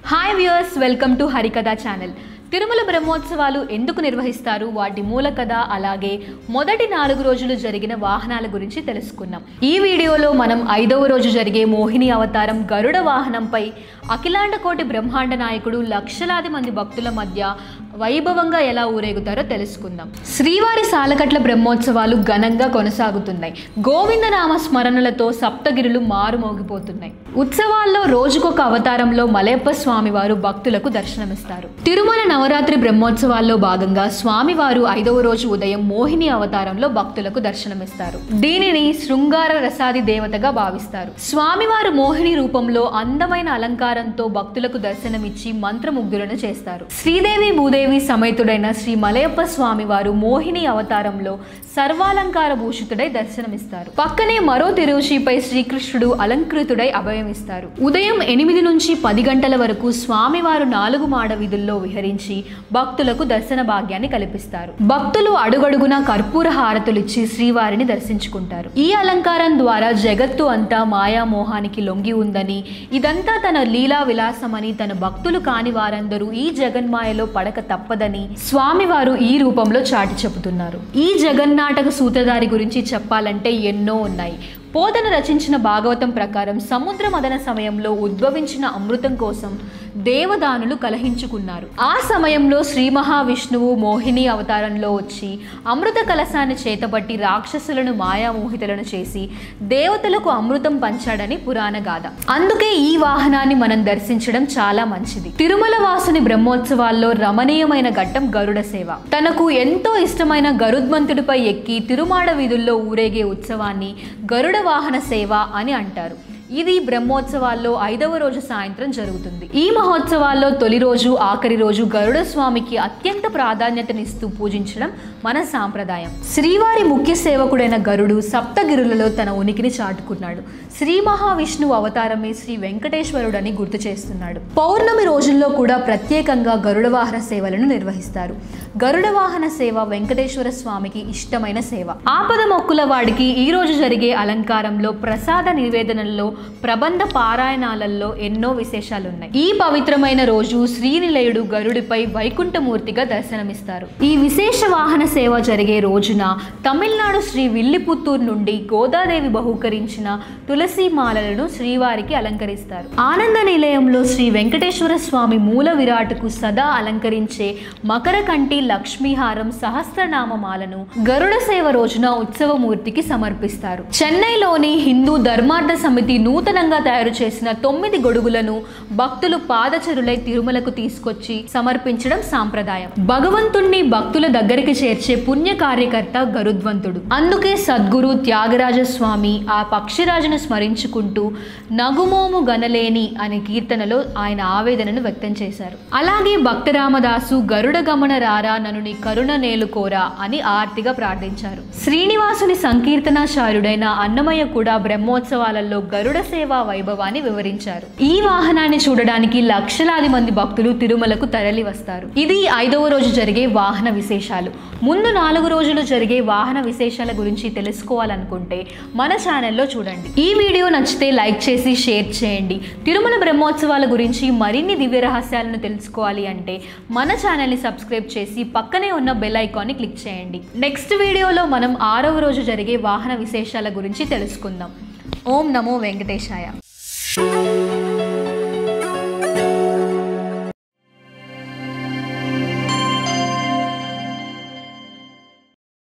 Hi viewers, welcome to Harikatha channel. Tirumala బ్రహ్మోత్సవాలు ఎందుకు నిర్వహిస్తారు, వాటి మూల కథ, అలాగే మొదటి 4 రోజులు జరిగిన వాహనాల గురించి తెలుసుకున్నాం. ఈ వీడియోలో మనం 5వ రోజు జరిగే మోహిని అవతారం గరుడ వాహనంపై అఖిలాండ కోటి బ్రహ్మాండ నాయకుడు లక్షలాది మంది భక్తుల మధ్య వైభవంగా ఎలా ఊరేగుతారో తెలుసుకుందాం. శ్రీవారి సాలకట్ల బ్రహ్మోత్సవాలు ఘనంగా కొనసాగుతున్నాయి. గోవిందనామ స్మరణలతో సప్తగిరులు మారుమోగిపోతున్నాయి. ఉత్సవాల్లో రోజుకొక అవతారంలో మలయప్ప స్వామివారు భక్తులకు దర్శనమిస్తారు. తిరుమల నవరాత్రి బ్రహ్మోత్సవాల్లో భాగంగా స్వామివారు 5వ రోజు ఉదయం మోహిని అవతారంలో భక్తులకు దర్శనమిస్తారు. దీనిని శృంగార రసాది దేవతగా భావిస్తారు. స్వామివారు మోహిని రూపంలో అందమైన అలంకారంతో భక్తులకు దర్శనమిచ్చి మంత్రముగ్ధులను చేస్తారు. శ్రీదేవి భూదేవి సమేతుడైన శ్రీ మలయప్ప స్వామివారు మోహిని అవతారంలో సర్వాలంకార భూషితుడై దర్శనమిస్తారు. పక్కనే మరో తిరుషిపై శ్రీకృష్ణుడు అలంకృతుడై అభయమిస్తారు. ఉదయం 8 నుంచి 10 గంటల వరకు స్వామివారు 4 మాడ వీధుల్లో విహరించి భక్తులకు దర్శన భాగ్యాన్ని కల్పిస్తారు. భక్తులు అడుగడుగునా కర్పూర హారతులిచ్చి శ్రీవారిని దర్శించుకుంటారు. ఈ అలంకారం ద్వారా జగత్తు అంతా మాయామోహానికి లొంగి ఉందని, ఇదంతా తన లీలా విలాసమని, తన భక్తులు కాని వారందరూ ఈ జగన్మాయలో పడక తప్పదని స్వామివారు ఈ రూపంలో చాటి చెబుతున్నారు. ఈ జగన్నాటక సూత్రధారి గురించి చెప్పాలంటే ఎన్నో ఉన్నాయి. పోతన రచించిన భాగవతం ప్రకారం సముద్ర మదన సమయంలో ఉద్భవించిన అమృతం కోసం దేవదానులు కలహించుకున్నారు. ఆ సమయంలో శ్రీ మహావిష్ణువు మోహిని అవతారంలో వచ్చి అమృత కలశాన్ని చేతబట్టి రాక్షసులను మాయామోహితులను చేసి దేవతలకు అమృతం పంచాడని పురాణ గాథ. అందుకే ఈ వాహనాన్ని మనం దర్శించడం చాలా మంచిది. తిరుమల వాసుని బ్రహ్మోత్సవాల్లో రమణీయమైన ఘట్టం గరుడ సేవ. తనకు ఎంతో ఇష్టమైన గరుత్మంతుడిపై ఎక్కి తిరుమాడ వీధుల్లో ఊరేగే ఉత్సవాన్ని గరుడ వాహన సేవ అని అంటారు. ఇది బ్రహ్మోత్సవాల్లో 5వ రోజు సాయంత్రం జరుగుతుంది. ఈ మహోత్సవాల్లో తొలి రోజు, ఆఖరి రోజు గరుడ స్వామికి అత్యంత ప్రాధాన్యతనిస్తూ పూజించడం మన సాంప్రదాయం. శ్రీవారి ముఖ్య సేవకుడైన గరుడు సప్తగిరులలో తన ఉనికిని చాటుకున్నాడు. శ్రీ మహావిష్ణువు అవతారమే శ్రీ వెంకటేశ్వరుడని గుర్తు చేస్తున్నాడు. పౌర్ణమి రోజుల్లో కూడా ప్రత్యేకంగా గరుడ వాహన సేవలను నిర్వహిస్తారు. గరుడ వాహన సేవ వెంకటేశ్వర స్వామికి ఇష్టమైన సేవ. ఆపద మొక్కుల వాడికి ఈ రోజు జరిగే అలంకారంలో, ప్రసాద నివేదనల్లో, ప్రబంధ పారాయణాలలో ఎన్నో విశేషాలున్నాయి. ఈ పవిత్రమైన రోజు శ్రీనిలయుడు గరుడిపై వైకుంఠమూర్తిగా దర్శనమిస్తారు. ఈ విశేష వాహన సేవ జరిగే రోజున తమిళనాడు శ్రీ విల్లిపుత్తూరు నుండి గోదాదేవి బహూకరించిన తులసి మాలలను శ్రీవారికి అలంకరిస్తారు. ఆనంద నిలయంలో శ్రీ వెంకటేశ్వర స్వామి మూల విరాటుకు సదా అలంకరించే మకర కంటి లక్ష్మీహారం సహస్రనామమాలను గరుడ సేవ రోజున ఉత్సవమూర్తికి సమర్పిస్తారు. చెన్నైలోని హిందూ ధర్మార్థ సమితి నూతనంగా తయారు చేసిన 9 గొడుగులను భక్తులు పాదచరులై తిరుమలకు తీసుకొచ్చి సమర్పించడం సాంప్రదాయం. భగవంతుణ్ణి భక్తుల దగ్గరికి చేర్చే పుణ్య కార్యకర్త గరుద్వంతుడు. అందుకే సద్గురు త్యాగరాజ స్వామి ఆ పక్షిరాజును స్మరించుకుంటూ నగుమోము గనలేని అనే కీర్తనలో ఆయన ఆవేదనను వ్యక్తం చేశారు. అలాగే భక్తరామదాసు గరుడ గమన రారా నను నీ కరుణ నేలుకోరా అని ఆర్తిగా ప్రార్థించారు. శ్రీనివాసుని సంకీర్తనాచార్యుడైన అన్నమయ్య కూడా బ్రహ్మోత్సవాలలో గరుడ సేవా వైభవాన్ని వివరించారు. ఈ వాహనాన్ని చూడడానికి లక్షలాది మంది భక్తులు తిరుమలకు తరలి వస్తారు. ఇది 5వ రోజు జరిగే వాహన విశేషాలు. ముందు 4 రోజులు జరిగే వాహన విశేషాల గురించి తెలుసుకోవాలనుకుంటే మన ఛానల్లో చూడండి. ఈ వీడియో నచ్చితే లైక్ చేసి షేర్ చేయండి. తిరుమల బ్రహ్మోత్సవాల గురించి మరిన్ని దివ్య రహస్యాలను తెలుసుకోవాలి అంటే మన ఛానల్ని సబ్స్క్రైబ్ చేసి పక్కనే ఉన్న బెల్ ఐకాన్ని క్లిక్ చేయండి. నెక్స్ట్ వీడియోలో మనం 6వ రోజు జరిగే వాహన విశేషాల గురించి తెలుసుకుందాం. ఓం నమో వెంకటేశాయ.